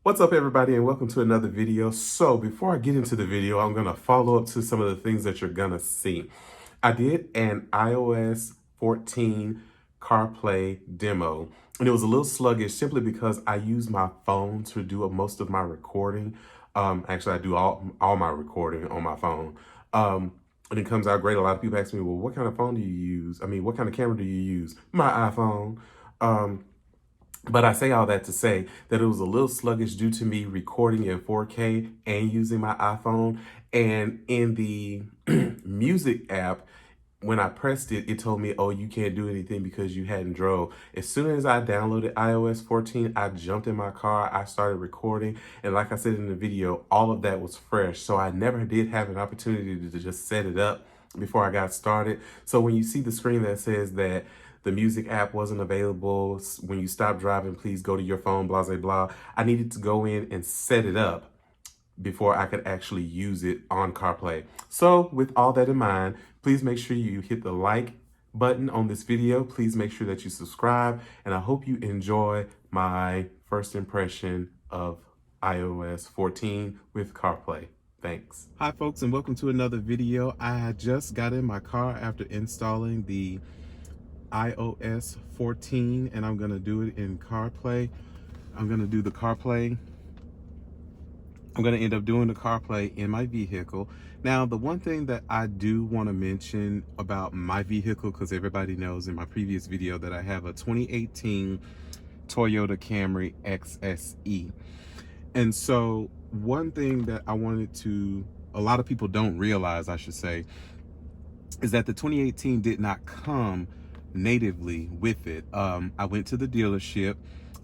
What's up, everybody, and welcome to another video. So before I get into the video, I'm going to follow up to some of the things that you're going to see. I did an iOS 14 CarPlay demo, and it was a little sluggish simply because I use my phone to do most of my recording. Actually, I do all my recording on my phone. And it comes out great. A lot of people ask me, well, what kind of phone do you use? I mean, what kind of camera do you use? My iPhone. But I say all that to say that it was a little sluggish due to me recording in 4K and using my iPhone. And in the music app, when I pressed it, it told me, oh, you can't do anything because you hadn't drove. As soon as I downloaded iOS 14, I jumped in my car, I started recording. And like I said in the video, all of that was fresh. So I never did have an opportunity to just set it up before I got started. So when you see the screen that says that the music app wasn't available, when you stop driving, please go to your phone, blah, blah, blah, I needed to go in and set it up before I could actually use it on CarPlay. So with all that in mind, please make sure you hit the like button on this video. Please make sure that you subscribe, and I hope you enjoy my first impression of iOS 14 with CarPlay. Thanks. Hi folks, and welcome to another video. I just got in my car after installing the iOS 14, and I'm gonna do it in CarPlay. I'm gonna do the CarPlay. I'm gonna end up doing the CarPlay in my vehicle. Now, the one thing that I do want to mention about my vehicle, because everybody knows in my previous video that I have a 2018 Toyota Camry XSE. And so one thing that I wanted to, a lot of people don't realize, I should say, is that the 2018 did not come natively with it. I went to the dealership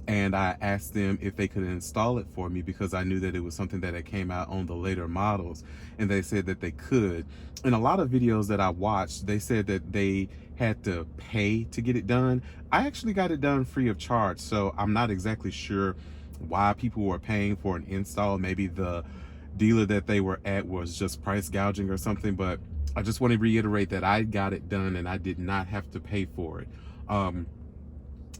and I asked them if they could install it for me because I knew that it was something that had came out on the later models, and they said that they could. In a lot of videos that I watched, they said that they had to pay to get it done. I actually got it done free of charge, so I'm not exactly sure why people were paying for an install. Maybe the dealer that they were at was just price gouging or something, but I just want to reiterate that I got it done and I did not have to pay for it.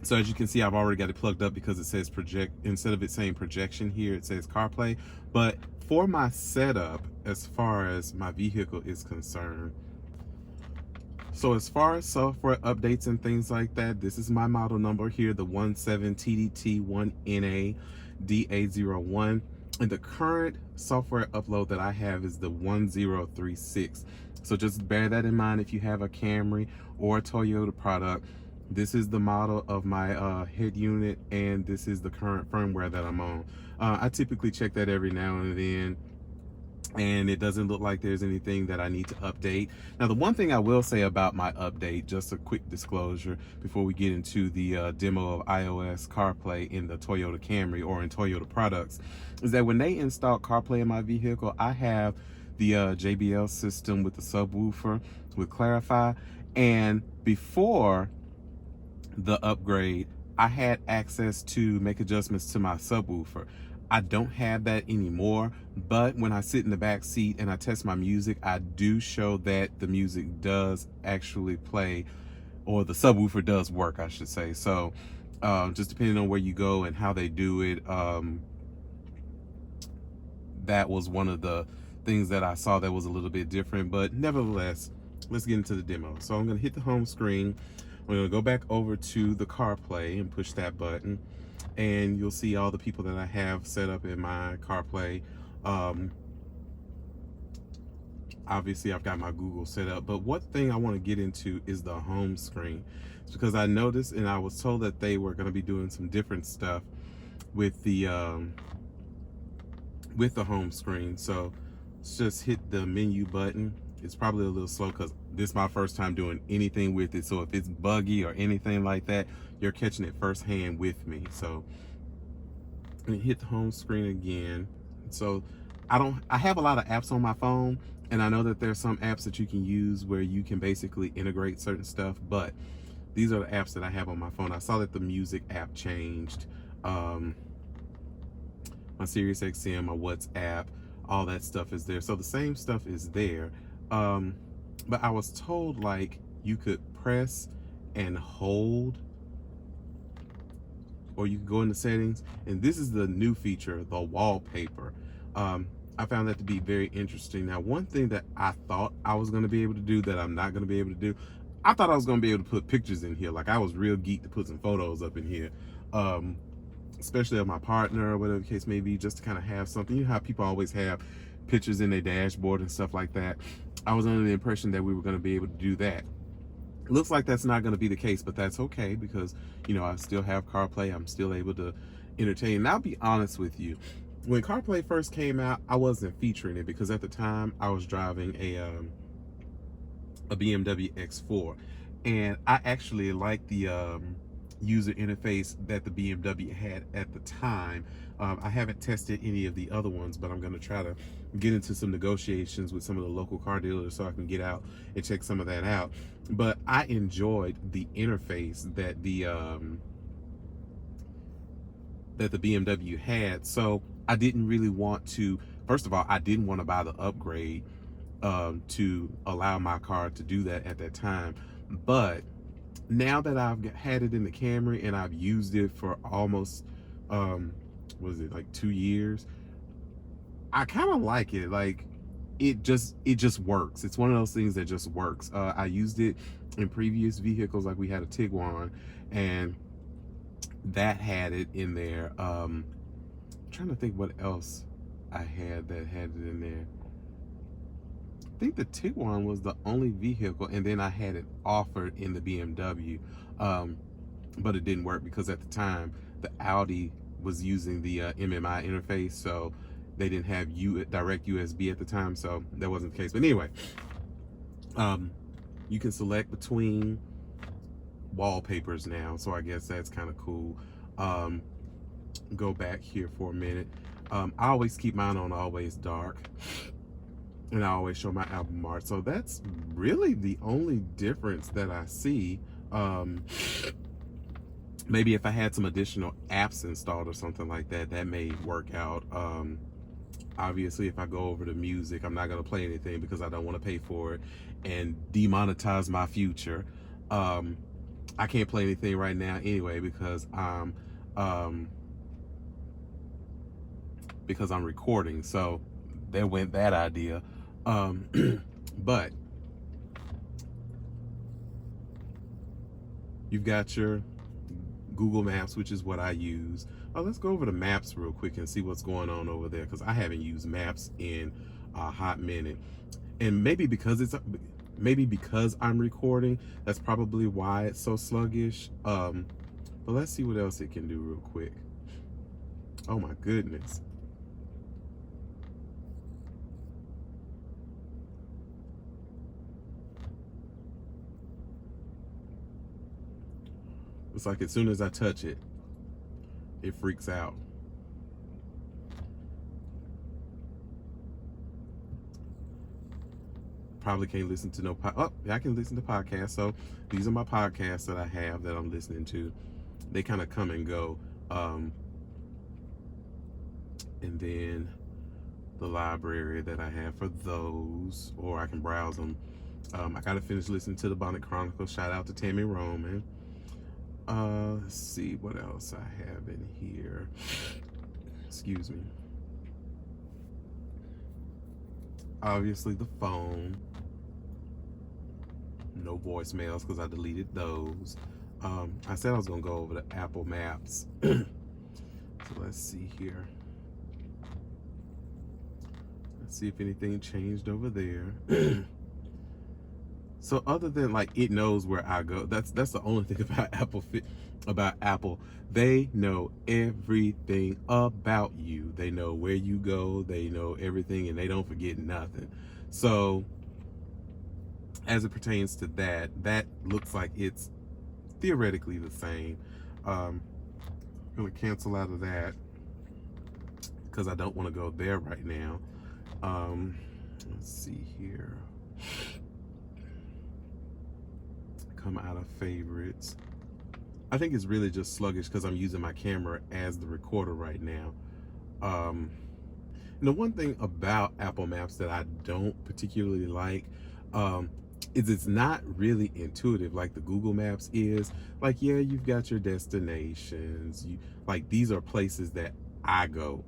So as you can see, I've already got it plugged up because it says project, instead of it saying projection here, it says CarPlay. But for my setup, as far as my vehicle is concerned, so as far as software updates and things like that, this is my model number here, the 17TDT1NA DA01. And the current software upload that I have is the 1036. So just bear that in mind if you have a Camry or a Toyota product. This is the model of my head unit, and this is the current firmware that I'm on. I typically check that every now and then, and it doesn't look like there's anything that I need to update. Now, the one thing I will say about my update, just a quick disclosure before we get into the demo of iOS CarPlay in the Toyota Camry or in Toyota products, is that when they installed CarPlay in my vehicle, I have the JBL system with the subwoofer with Clarify, and before the upgrade, I had access to make adjustments to my subwoofer. I don't have that anymore, but when I sit in the back seat and I test my music, I do show that the music does actually play, or the subwoofer does work, I should say. So just depending on where you go and how they do it, that was one of the things that I saw that was a little bit different. But nevertheless, let's get into the demo. So I'm going to hit the home screen. We're going to go back over to the CarPlay and push that button, and you'll see all the people that I have set up in my CarPlay. Obviously, I've got my Google set up, but one thing I want to get into is the home screen. It's because I noticed, and I was told that they were going to be doing some different stuff with the home screen. So let's just hit the menu button. It's probably a little slow because this is my first time doing anything with it. So if it's buggy or anything like that, you're catching it firsthand with me. So hit the home screen again. So I have a lot of apps on my phone, and I know that there's some apps that you can use where you can basically integrate certain stuff, but these are the apps that I have on my phone. I saw that the music app changed. My SiriusXM, my WhatsApp, all that stuff is there. So the same stuff is there. But I was told like you could press and hold or you can go into settings, and this is the new feature, the wallpaper. I found that to be very interesting. Now, one thing that I thought I was going to be able to do that I'm not going to be able to do, I thought I was going to be able to put pictures in here. Like, I was real geek to put some photos up in here, especially of my partner or whatever the case may be, just to kind of have something. You know how people always have pictures in their dashboard and stuff like that. I was under the impression that we were going to be able to do that. It looks like that's not going to be the case, but that's okay, because, you know, I still have CarPlay. I'm still able to entertain. And I'll be honest with you, when CarPlay first came out, I wasn't featuring it because at the time I was driving a BMW X4, and I actually liked the user interface that the BMW had at the time. I haven't tested any of the other ones, but I'm going to try to get into some negotiations with some of the local car dealers so I can get out and check some of that out. But I enjoyed the interface that the BMW had, so I didn't really want to. First of all, I didn't want to buy the upgrade to allow my car to do that at that time. But now that I've had it in the Camry and I've used it for almost was it like 2 years, I kind of like it. Like, it just works. It's one of those things that just works. I used it in previous vehicles, like we had a Tiguan, and that had it in there. I'm trying to think what else I had that had it in there. I think the Tiguan was the only vehicle, and then I had it offered in the BMW, but it didn't work because at the time the Audi was using the MMI interface, so they didn't have direct USB at the time, so that wasn't the case. But anyway, you can select between wallpapers now, so I guess that's kind of cool. Go back here for a minute. I always keep mine on always dark, and I always show my album art. So that's really the only difference that I see. Maybe if I had some additional apps installed or something like that, that may work out. Obviously, if I go over to music, I'm not going to play anything because I don't want to pay for it and demonetize my future. I can't play anything right now anyway because I'm recording. So there went that idea. But you've got your Google Maps, which is what I use. Let's go over to Maps real quick and see what's going on over there, because I haven't used Maps in a hot minute. And maybe because I'm recording, that's probably why it's so sluggish. But let's see what else it can do real quick. Oh my goodness. It's like as soon as I touch it, it freaks out. Probably can't listen to no I can listen to podcasts. So these are my podcasts that I have that I'm listening to. They kind of come and go. And then the library that I have for those, or I can browse them. I gotta finish listening to the Bonnet Chronicles. Shout out to Tammy Roman. Let's see what else I have in here. Excuse me. Obviously the phone. No voicemails because I deleted those. I said I was gonna go over the Apple Maps. So let's see here. Let's see if anything changed over there. So other than like it knows where I go, that's the only thing about Apple. They know everything about you. They know where you go. They know everything, and they don't forget nothing. So as it pertains to that looks like it's theoretically the same. I'm gonna cancel out of that because I don't want to go there right now. Let's see here. Come out of favorites. I think it's really just sluggish because I'm using my camera as the recorder right now. And the one thing about Apple Maps that I don't particularly like, is it's not really intuitive like the Google Maps is. Like, yeah, you've got your destinations. Like, these are places that I go.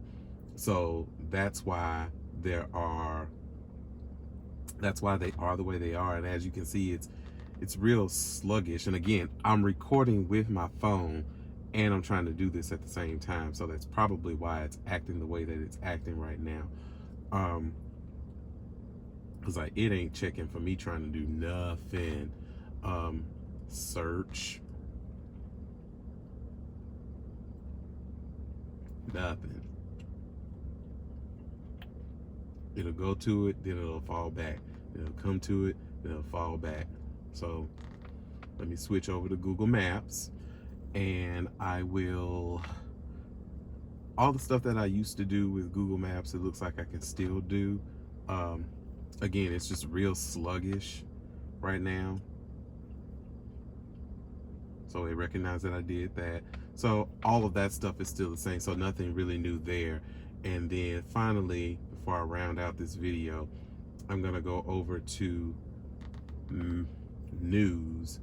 So that's why there are that's why they are the way they are. And as you can see, it's real sluggish. And again, I'm recording with my phone and I'm trying to do this at the same time. So that's probably why it's acting the way that it's acting right now. Cause like it ain't checking for me trying to do nothing. Search. Nothing. It'll go to it, then it'll fall back. It'll come to it, then it'll fall back. So let me switch over to Google Maps, and I will, all the stuff that I used to do with Google Maps, it looks like I can still do. Again, it's just real sluggish right now. So it recognized that I did that. So all of that stuff is still the same. So nothing really new there. And then finally, before I round out this video, I'm gonna go over to news,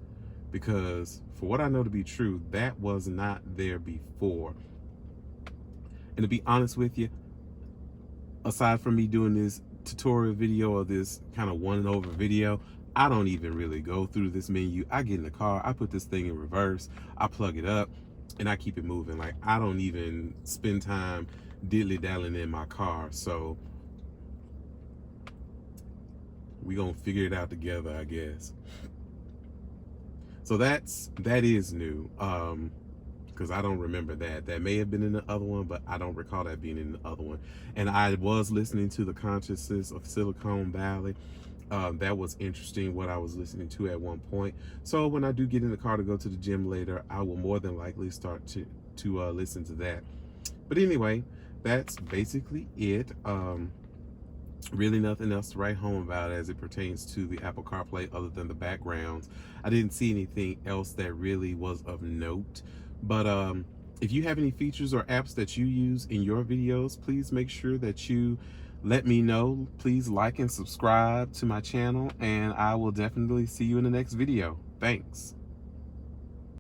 because for what I know to be true, that was not there before. And to be honest with you, aside from me doing this tutorial video or this kind of one and over video, I don't even really go through this menu. I get in the car, I put this thing in reverse, I plug it up, and I keep it moving. Like, I don't even spend time diddly-dallying in my car. So we gonna figure it out together, I guess. So that is new, because I don't remember that. That may have been in the other one, but I don't recall that being in the other one. And I was listening to the Consciousness of Silicon Valley. That was interesting, what I was listening to at one point. So when I do get in the car to go to the gym later, I will more than likely start to listen to that. But anyway, that's basically it. Really nothing else to write home about as it pertains to the Apple CarPlay other than the backgrounds. I didn't see anything else that really was of note. But if you have any features or apps that you use in your videos, please make sure that you let me know. Please like and subscribe to my channel, and I will definitely see you in the next video. Thanks.